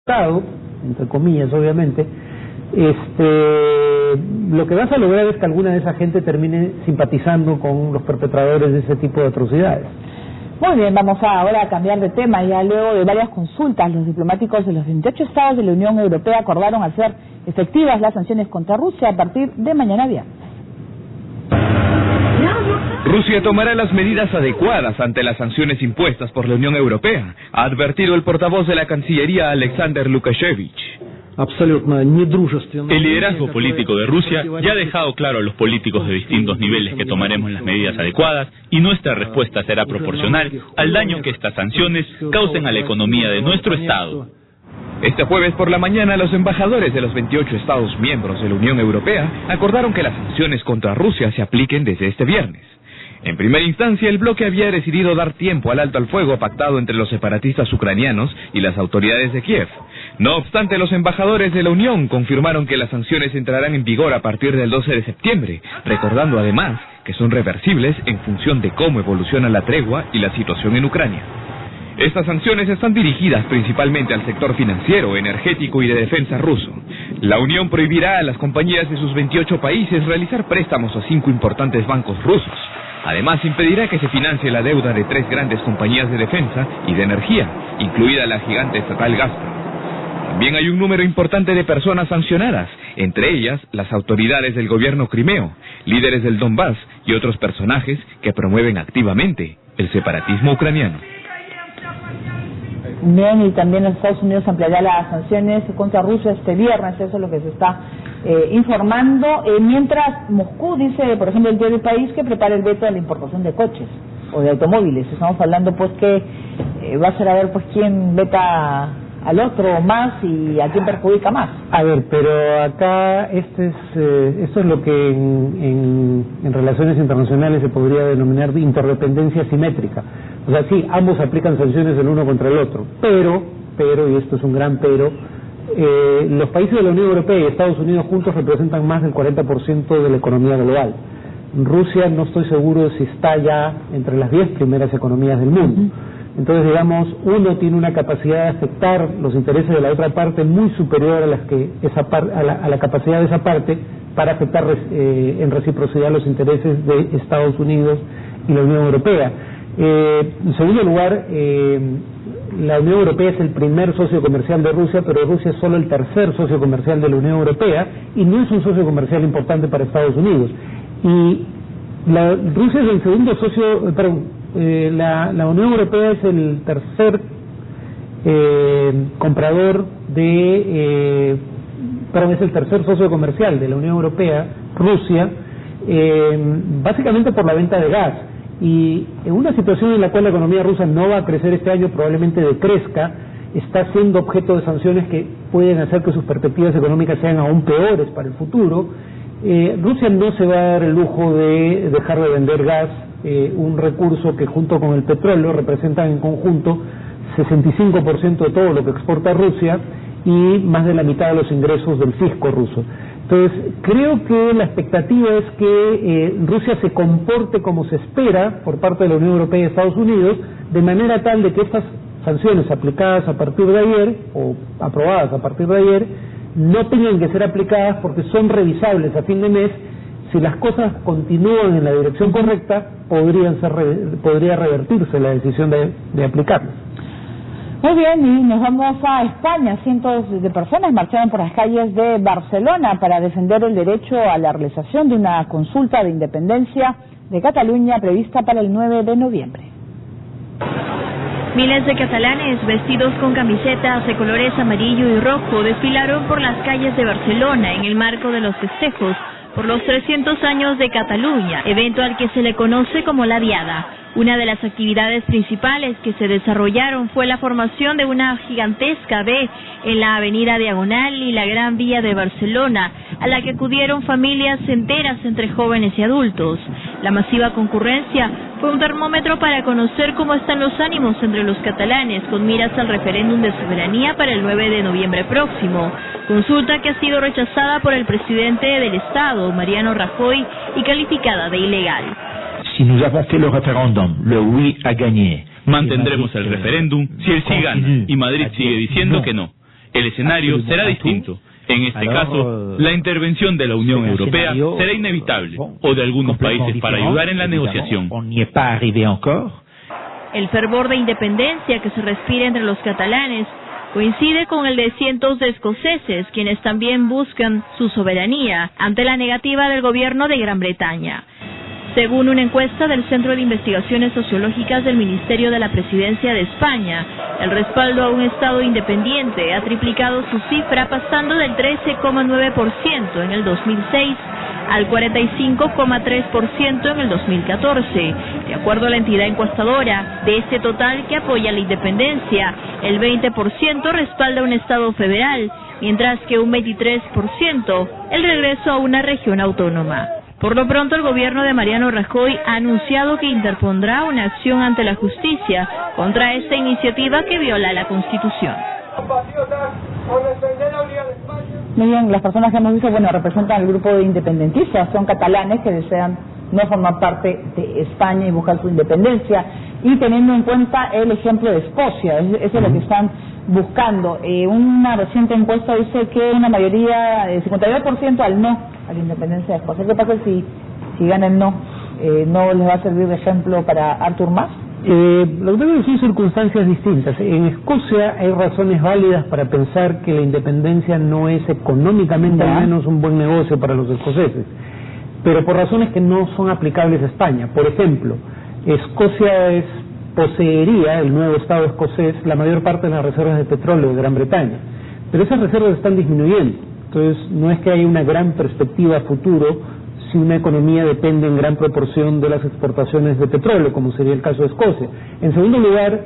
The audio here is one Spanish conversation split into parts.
entre comillas obviamente, lo que vas a lograr es que alguna de esa gente termine simpatizando con los perpetradores de ese tipo de atrocidades. Muy bien, vamos ahora a cambiar de tema. Ya luego de varias consultas, los diplomáticos de los 28 estados de la Unión Europea acordaron hacer efectivas las sanciones contra Rusia a partir de mañana viernes. Rusia tomará las medidas adecuadas ante las sanciones impuestas por la Unión Europea, ha advertido el portavoz de la Cancillería Alexander Lukashevich. El liderazgo político de Rusia ya ha dejado claro a los políticos de distintos niveles que tomaremos las medidas adecuadas y nuestra respuesta será proporcional al daño que estas sanciones causen a la economía de nuestro Estado. Este jueves por la mañana, los embajadores de los 28 Estados miembros de la Unión Europea acordaron que las sanciones contra Rusia se apliquen desde este viernes. En primera instancia, el bloque había decidido dar tiempo al alto al fuego pactado entre los separatistas ucranianos y las autoridades de Kiev. No obstante, los embajadores de la Unión confirmaron que las sanciones entrarán en vigor a partir del 12 de septiembre, recordando además que son reversibles en función de cómo evoluciona la tregua y la situación en Ucrania. Estas sanciones están dirigidas principalmente al sector financiero, energético y de defensa ruso. La Unión prohibirá a las compañías de sus 28 países realizar préstamos a 5 importantes bancos rusos. Además, impedirá que se financie la deuda de 3 grandes compañías de defensa y de energía, incluida la gigante estatal Gazprom. También hay un número importante de personas sancionadas, entre ellas las autoridades del gobierno crimeo, líderes del Donbass y otros personajes que promueven activamente el separatismo ucraniano. Bien, y también los Estados Unidos ampliará las sanciones contra Rusia este viernes, eso es lo que se está informando, mientras Moscú dice, por ejemplo, el diario País, que prepara el veto a la importación de coches o de automóviles. Estamos hablando pues que va a ser a ver pues quién veta al otro más y a quién perjudica más. A ver, pero acá esto es lo que en relaciones internacionales se podría denominar interdependencia simétrica. O sea, sí, ambos aplican sanciones el uno contra el otro, pero, y esto es un gran pero, los países de la Unión Europea y Estados Unidos juntos representan más del 40% de la economía global. Rusia no estoy seguro si está ya entre las 10 primeras economías del mundo. Entonces, digamos, uno tiene una capacidad de afectar los intereses de la otra parte muy superior a la capacidad de esa parte para afectar en reciprocidad los intereses de Estados Unidos y la Unión Europea. En segundo lugar, la Unión Europea es el primer socio comercial de Rusia, pero Rusia es solo el tercer socio comercial de la Unión Europea y no es un socio comercial importante para Estados Unidos. Y Rusia es el segundo socio, la Unión Europea es el tercer comprador es el tercer socio comercial de la Unión Europea, Rusia, básicamente por la venta de gas. Y en una situación en la cual la economía rusa no va a crecer este año, probablemente decrezca, está siendo objeto de sanciones que pueden hacer que sus perspectivas económicas sean aún peores para el futuro. Rusia no se va a dar el lujo de dejar de vender gas, un recurso que junto con el petróleo representan en conjunto 65% de todo lo que exporta Rusia y más de la mitad de los ingresos del fisco ruso. Entonces, creo que la expectativa es que Rusia se comporte como se espera por parte de la Unión Europea y Estados Unidos, de manera tal de que estas sanciones aplicadas a partir de ayer, o aprobadas a partir de ayer, no tengan que ser aplicadas porque son revisables a fin de mes. Si las cosas continúan en la dirección correcta, podría revertirse la decisión de aplicarlas. Muy bien, y nos vamos a España. Cientos de personas marcharon por las calles de Barcelona para defender el derecho a la realización de una consulta de independencia de Cataluña prevista para el 9 de noviembre. Miles de catalanes vestidos con camisetas de colores amarillo y rojo desfilaron por las calles de Barcelona en el marco de los festejos por los 300 años de Cataluña, evento al que se le conoce como la Diada. Una de las actividades principales que se desarrollaron fue la formación de una gigantesca V en la avenida Diagonal y la Gran Vía de Barcelona, a la que acudieron familias enteras entre jóvenes y adultos. La masiva concurrencia fue un termómetro para conocer cómo están los ánimos entre los catalanes con miras al referéndum de soberanía para el 9 de noviembre próximo, consulta que ha sido rechazada por el presidente del Estado, Mariano Rajoy, y calificada de ilegal. Si nous avons fait le référendum, le oui a gagné. Mantendremos el referéndum si el sí gana y Madrid sigue diciendo que no. El escenario será distinto. En este caso, la intervención de la Unión Europea será inevitable, o de algunos países para ayudar en la negociación. El fervor de independencia que se respira entre los catalanes coincide con el de cientos de escoceses, quienes también buscan su soberanía ante la negativa del gobierno de Gran Bretaña. Según una encuesta del Centro de Investigaciones Sociológicas del Ministerio de la Presidencia de España, el respaldo a un Estado independiente ha triplicado su cifra, pasando del 13,9% en el 2006 al 45,3% en el 2014. De acuerdo a la entidad encuestadora, de este total que apoya la independencia, el 20% respalda un Estado federal, mientras que un 23% el regreso a una región autónoma. Por lo pronto, el gobierno de Mariano Rajoy ha anunciado que interpondrá una acción ante la justicia contra esta iniciativa que viola la Constitución. Muy bien, las personas que hemos visto, representan al grupo de independentistas, son catalanes que desean no formar parte de España y buscar su independencia, y teniendo en cuenta el ejemplo de Escocia, eso es lo que están buscando. Una reciente encuesta dice que una mayoría de 52% al no a la independencia de Escocia. ¿Qué pasa si gana el no? ¿No les va a servir de ejemplo para Artur Mas? Lo que son circunstancias distintas. En Escocia hay razones válidas para pensar que la independencia no es económicamente al menos un buen negocio para los escoceses, pero por razones que no son aplicables a España. Por ejemplo, Escocia poseería, el nuevo Estado escocés, la mayor parte de las reservas de petróleo de Gran Bretaña, pero esas reservas están disminuyendo. Entonces, no es que haya una gran perspectiva a futuro si una economía depende en gran proporción de las exportaciones de petróleo, como sería el caso de Escocia. En segundo lugar,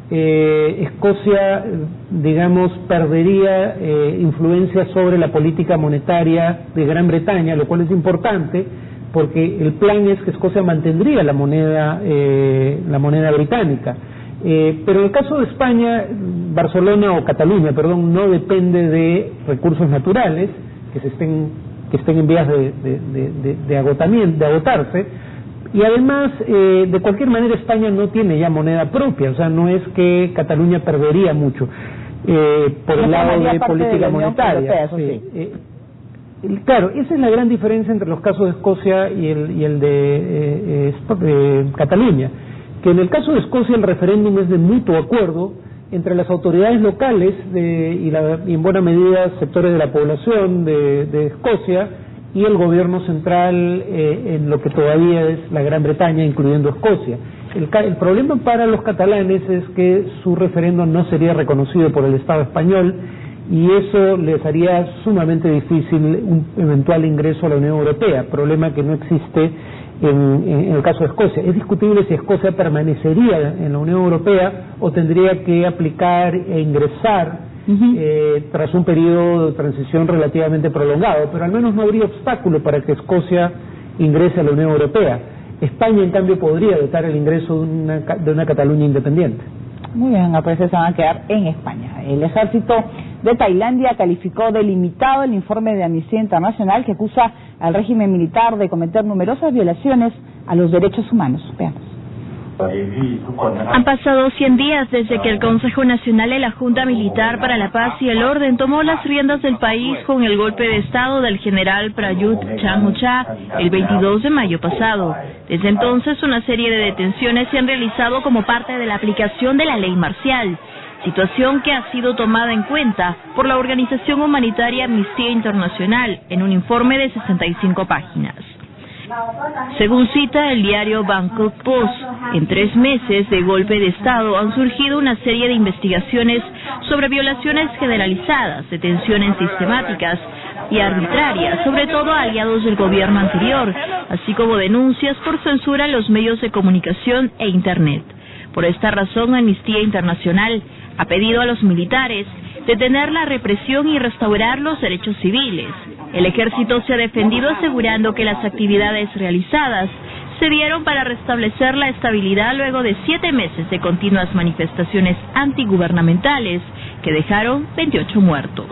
Escocia, perdería influencia sobre la política monetaria de Gran Bretaña, lo cual es importante porque el plan es que Escocia mantendría la moneda británica. Pero en el caso de España, Cataluña, no depende de recursos naturales que estén en vías de agotarse, y además, de cualquier manera, España no tiene ya moneda propia, o sea, no es que Cataluña perdería mucho por el lado de política monetaria. Claro, esa es la gran diferencia entre los casos de Escocia y el de Cataluña, que en el caso de Escocia el referéndum es de mutuo acuerdo entre las autoridades locales y en buena medida sectores de la población de Escocia y el gobierno central en lo que todavía es la Gran Bretaña, incluyendo Escocia. El problema para los catalanes es que su referéndum no sería reconocido por el Estado español, y eso les haría sumamente difícil un eventual ingreso a la Unión Europea, problema que no existe en el caso de Escocia. Es discutible si Escocia permanecería en la Unión Europea o tendría que aplicar e ingresar tras un periodo de transición relativamente prolongado, pero al menos no habría obstáculo para que Escocia ingrese a la Unión Europea. España, en cambio, podría vetar el ingreso de una Cataluña independiente. Muy bien, a veces se van a quedar en España. El ejército de Tailandia calificó de limitado el informe de Amnistía Internacional que acusa al régimen militar de cometer numerosas violaciones a los derechos humanos. Veamos. Han pasado 100 días desde que el Consejo Nacional de la Junta Militar para la Paz y el Orden tomó las riendas del país con el golpe de Estado del general Prayut Chan-o-cha el 22 de mayo pasado. Desde entonces, una serie de detenciones se han realizado como parte de la aplicación de la ley marcial, situación que ha sido tomada en cuenta por la organización humanitaria Amnistía Internacional en un informe de 65 páginas. Según cita el diario Bangkok Post, en 3 meses de golpe de Estado han surgido una serie de investigaciones sobre violaciones generalizadas, detenciones sistemáticas y arbitrarias, sobre todo a aliados del gobierno anterior, así como denuncias por censura en los medios de comunicación e Internet. Por esta razón, Amnistía Internacional ha pedido a los militares detener la represión y restaurar los derechos civiles. El ejército se ha defendido asegurando que las actividades realizadas se dieron para restablecer la estabilidad luego de 7 meses de continuas manifestaciones antigubernamentales que dejaron 28 muertos.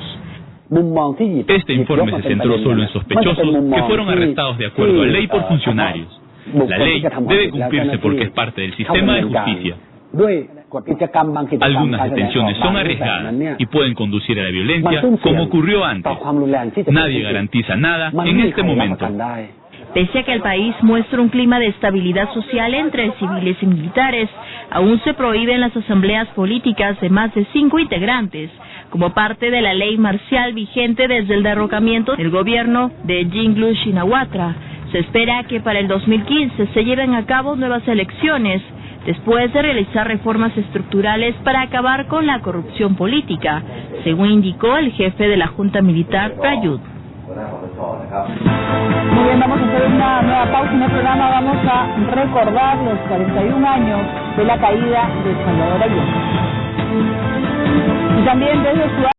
Este informe se centró solo en sospechosos que fueron arrestados de acuerdo a ley por funcionarios. La ley debe cumplirse porque es parte del sistema de justicia. Algunas detenciones son arriesgadas y pueden conducir a la violencia, como ocurrió antes. Nadie garantiza nada en este momento. Pese a que el país muestra un clima de estabilidad social entre civiles y militares, aún se prohíben las asambleas políticas de más de 5 integrantes, como parte de la ley marcial vigente desde el derrocamiento del gobierno de Yinglu Shinawatra. Se espera que para el 2015 se lleven a cabo nuevas elecciones, después de realizar reformas estructurales para acabar con la corrupción política, según indicó el jefe de la Junta Militar, Prayut. Muy bien, vamos a hacer una nueva pausa en el programa. Vamos a recordar los 41 años de la caída de Salvador Allende. Y también desde su